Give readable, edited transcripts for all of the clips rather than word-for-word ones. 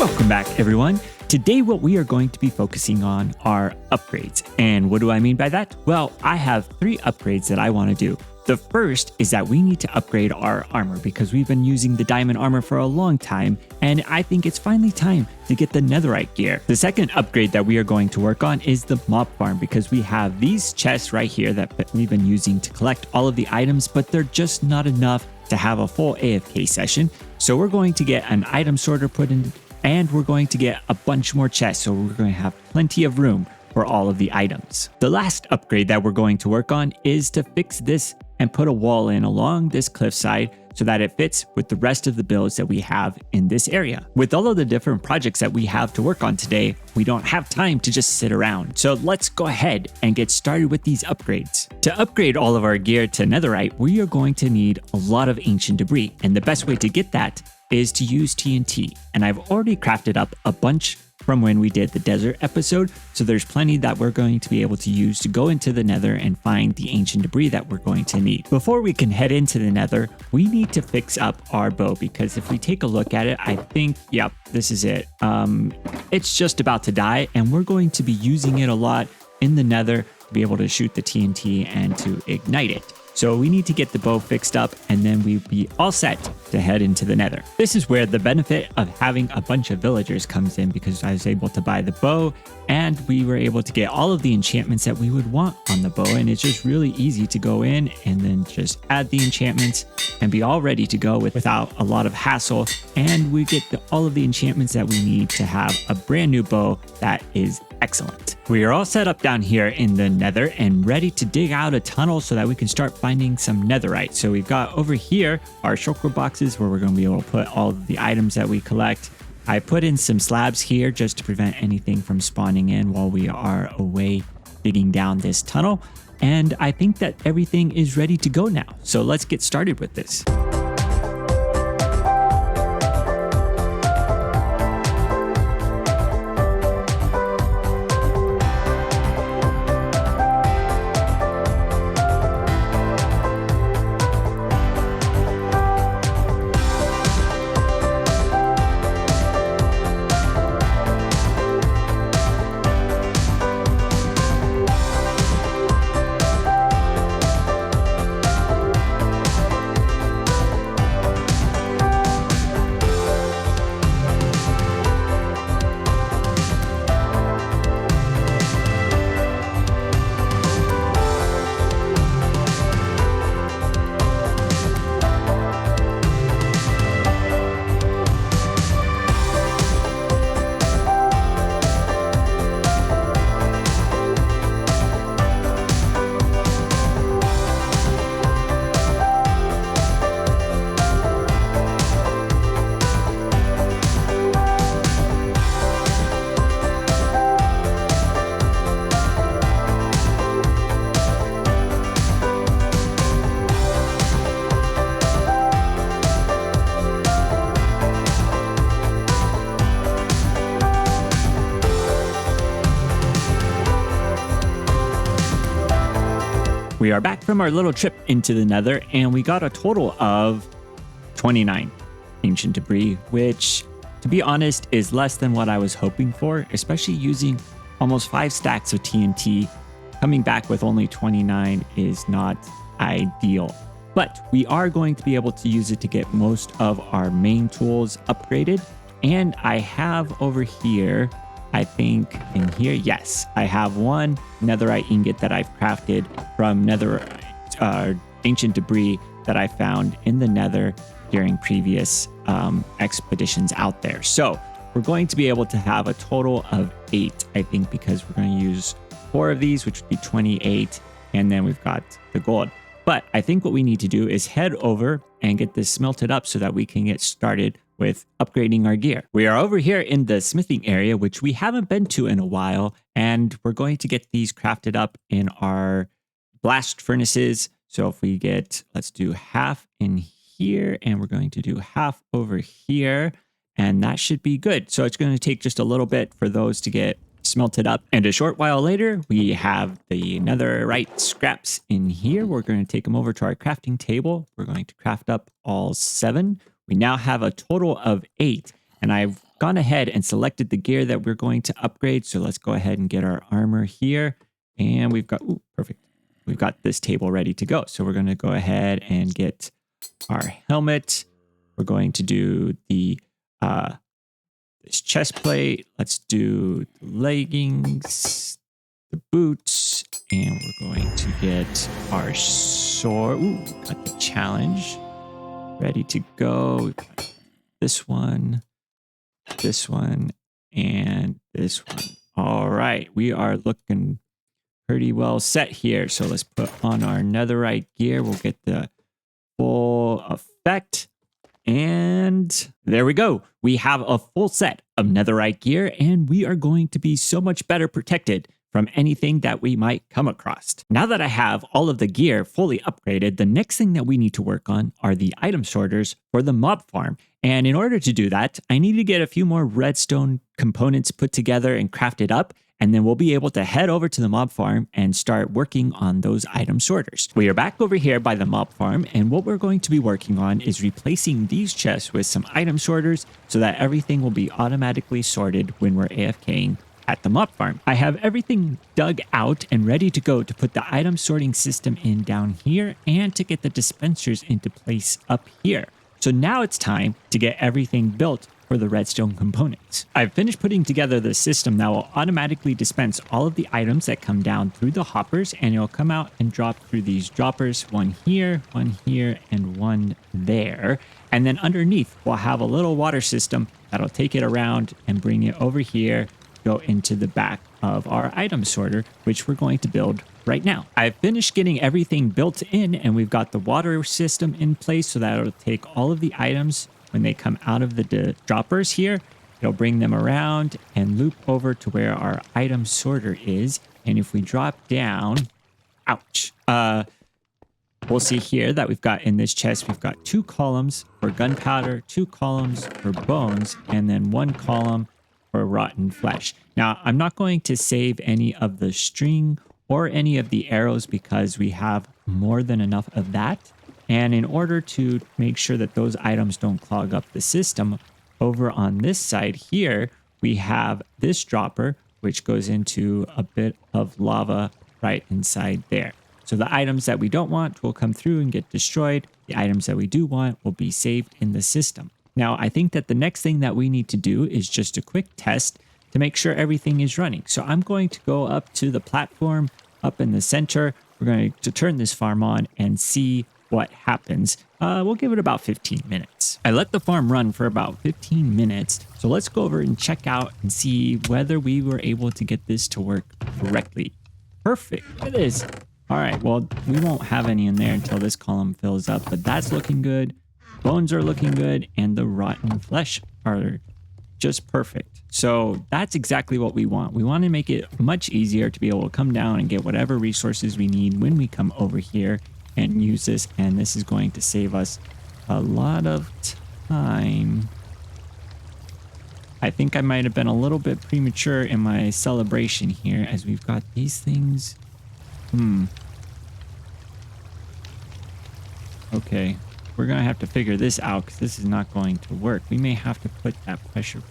Welcome back, everyone. Today, what we are going to be focusing on are upgrades. And what do I mean by that? Well, I have 3 upgrades that I want to do. The first is that we need to upgrade our armor because we've been using the diamond armor for a long time, and I think it's finally time to get the netherite gear. The second upgrade that we are going to work on is the mob farm because we have these chests right here that we've been using to collect all of the items, but they're just not enough to have a full AFK session. So we're going to get an item sorter put in, and we're going to get a bunch more chests, so we're going to have plenty of room for all of the items. The last upgrade that we're going to work on is to fix this and put a wall in along this cliffside so that it fits with the rest of the builds that we have in this area. With all of the different projects that we have to work on today, we don't have time to just sit around. So let's go ahead and get started with these upgrades. To upgrade all of our gear to netherite, we are going to need a lot of ancient debris, and the best way to get that is to use TNT. And I've already crafted up a bunch from when we did the desert episode, so there's plenty that we're going to be able to use to go into the nether and find the ancient debris that we're going to need. Before we can head into the nether, we need to fix up our bow because if we take a look at it, I think, yep, this is it. It's just about to die, and we're going to be using it a lot in the nether to be able to shoot the TNT and to ignite it. So we need to get the bow fixed up, and then we'll be all set to head into the nether. This is where the benefit of having a bunch of villagers comes in because I was able to buy the bow and we were able to get all of the enchantments that we would want on the bow, and it's just really easy to go in and then just add the enchantments and be all ready to go without a lot of hassle, and we get all of the enchantments that we need to have a brand new bow that is excellent. We are all set up down here in the nether and ready to dig out a tunnel so that we can start finding some netherite. So we've got over here our shulker boxes where we're going to be able to put all of the items that we collect. I put in some slabs here just to prevent anything from spawning in while we are away digging down this tunnel. And I think that everything is ready to go now. So let's get started with this. We are back from our little trip into the nether, and we got a total of 29 ancient debris, which, to be honest, is less than what I was hoping for, especially using almost 5 stacks of TNT. Coming back with only 29 is not ideal, but we are going to be able to use it to get most of our main tools upgraded. And I have over here, I think in here, yes, I have one netherite ingot that I've crafted from ancient debris that I found in the nether during previous expeditions out there. So we're going to be able to have a total of 8, I think, because we're going to use 4 of these, which would be 28, and then we've got the gold. But I think what we need to do is head over and get this smelted up so that we can get started with upgrading our gear. We are over here in the smithing area, which we haven't been to in a while, and we're going to get these crafted up in our blast furnaces. So if we get, let's do half in here, and we're going to do half over here, and that should be good. So it's going to take just a little bit for those to get smelted up. And a short while later, we have the netherite scraps in here. We're going to take them over to our crafting table. We're going to craft up all 7. We now have a total of 8, and I've gone ahead and selected the gear that we're going to upgrade. So let's go ahead and get our armor here. And we've got, perfect. We've got this table ready to go. So we're going to go ahead and get our helmet. We're going to do the this chest plate. Let's do the leggings, the boots, and we're going to get our sword. Ooh, got the challenge ready to go. We've got this one, and this one. All right, we are looking pretty well set here. So let's put on our netherite gear. We'll get the full effect. And there we go. We have a full set of netherite gear, and we are going to be so much better protected from anything that we might come across. Now that I have all of the gear fully upgraded, the next thing that we need to work on are the item sorters for the mob farm. And in order to do that, I need to get a few more redstone components put together and crafted up, and then we'll be able to head over to the mob farm and start working on those item sorters. We are back over here by the mob farm, and what we're going to be working on is replacing these chests with some item sorters so that everything will be automatically sorted when we're AFKing at the mob farm. I have everything dug out and ready to go to put the item sorting system in down here and to get the dispensers into place up here. So now it's time to get everything built for the redstone components. I've finished putting together the system that will automatically dispense all of the items that come down through the hoppers, and it'll come out and drop through these droppers, one here, and one there. And then underneath, we'll have a little water system that'll take it around and bring it over here, go into the back of our item sorter, which we're going to build right now. I've finished getting everything built in, and we've got the water system in place so that it'll take all of the items when they come out of the droppers here. It'll bring them around and loop over to where our item sorter is. And if we drop down, ouch, we'll see here that we've got in this chest, we've got 2 columns for gunpowder, 2 columns for bones, and then 1 column for rotten flesh. Now, I'm not going to save any of the string or any of the arrows because we have more than enough of that. And in order to make sure that those items don't clog up the system, over on this side here, we have this dropper, which goes into a bit of lava right inside there. So the items that we don't want will come through and get destroyed. The items that we do want will be saved in the system. Now, I think that the next thing that we need to do is just a quick test to make sure everything is running. So I'm going to go up to the platform up in the center. We're going to turn this farm on and see what happens. We'll give it about 15 minutes. I let the farm run for about 15 minutes. So let's go over and check out and see whether we were able to get this to work correctly. Perfect. It is. All right. Well, we won't have any in there until this column fills up, but that's looking good. Bones are looking good, and the rotten flesh are just perfect. So that's exactly what we want. We want to make it much easier to be able to come down and get whatever resources we need when we come over here and use this, and this is going to save us a lot of time. I think I might have been a little bit premature in my celebration here, as we've got these things. Okay, we're gonna have to figure this out because this is not going to work. We may have to put that pressure,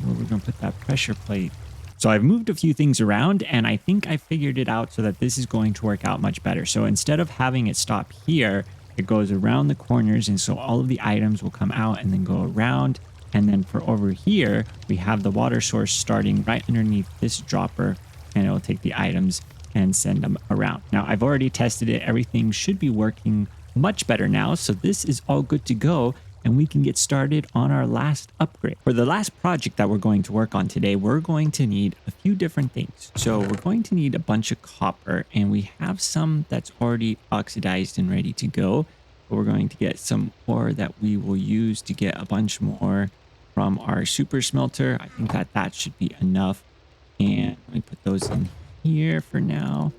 where we're gonna put that pressure plate. So I've moved a few things around, and I think I figured it out so that this is going to work out much better. So instead of having it stop here, it goes around the corners, and so all of the items will come out and then go around. And then for over here, we have the water source starting right underneath this dropper, and it'll take the items and send them around. Now, I've already tested it. Everything should be working much better now. So this is all good to go, and we can get started on our last upgrade. For the last project that we're going to work on today, we're going to need a few different things. So we're going to need a bunch of copper, and we have some that's already oxidized and ready to go. But we're going to get some ore that we will use to get a bunch more from our super smelter. I think that that should be enough. And let me put those in here for now.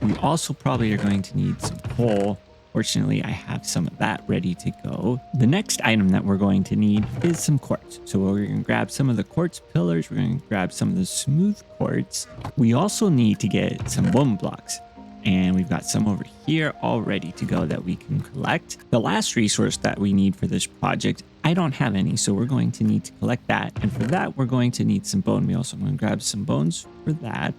We also probably are going to need some coal. Fortunately, I have some of that ready to go. The next item that we're going to need is some quartz. So we're going to grab some of the quartz pillars. We're going to grab some of the smooth quartz. We also need to get some bone blocks. and we've got some over here all ready to go that we can collect. The last resource that we need for this project, I don't have any, so we're going to need to collect that. And for that, we're going to need some bone meal. So I'm going to grab some bones for that.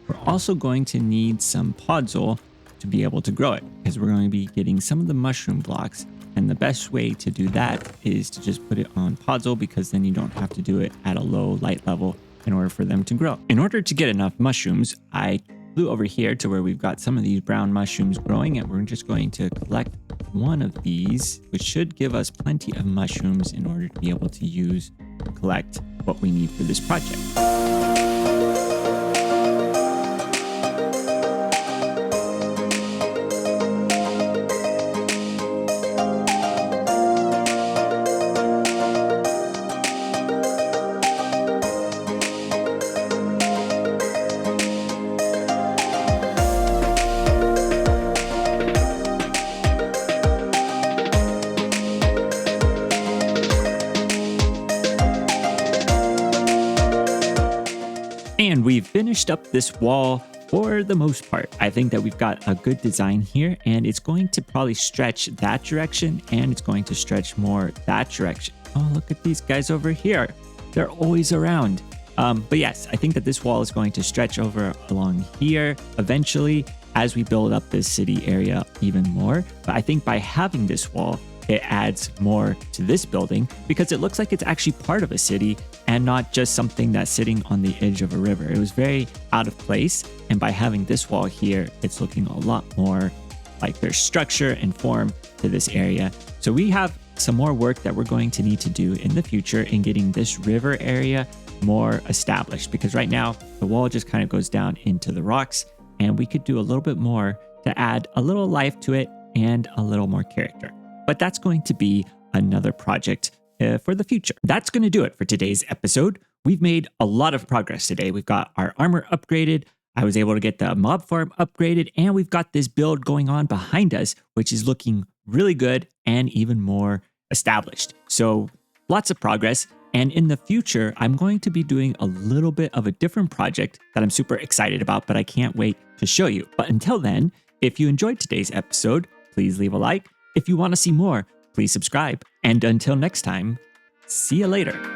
We're also going to need some podzol to be able to grow it, because we're going to be getting some of the mushroom blocks. And the best way to do that is to just put it on podzol, because then you don't have to do it at a low light level in order for them to grow. In order to get enough mushrooms, I flew over here to where we've got some of these brown mushrooms growing, and we're just going to collect one of these, which should give us plenty of mushrooms in order to be able to use or collect what we need for this project. And we've finished up this wall for the most part. I think that we've got a good design here, and it's going to probably stretch that direction, and it's going to stretch more that direction. Oh, look at these guys over here. They're always around. But yes, I think that this wall is going to stretch over along here eventually as we build up this city area even more. But I think by having this wall, it adds more to this building, because it looks like it's actually part of a city and not just something that's sitting on the edge of a river. It was very out of place, and by having this wall here, it's looking a lot more like there's structure and form to this area. So we have some more work that we're going to need to do in the future in getting this river area more established, because right now the wall just kind of goes down into the rocks, and we could do a little bit more to add a little life to it and a little more character. But that's going to be another project for the future. That's going to do it for today's episode. We've made a lot of progress today. We've got our armor upgraded. I was able to get the mob farm upgraded, and we've got this build going on behind us, which is looking really good and even more established. So lots of progress. And in the future, I'm going to be doing a little bit of a different project that I'm super excited about, but I can't wait to show you. But until then, if you enjoyed today's episode, please leave a like. If you want to see more, please subscribe. And until next time, see you later.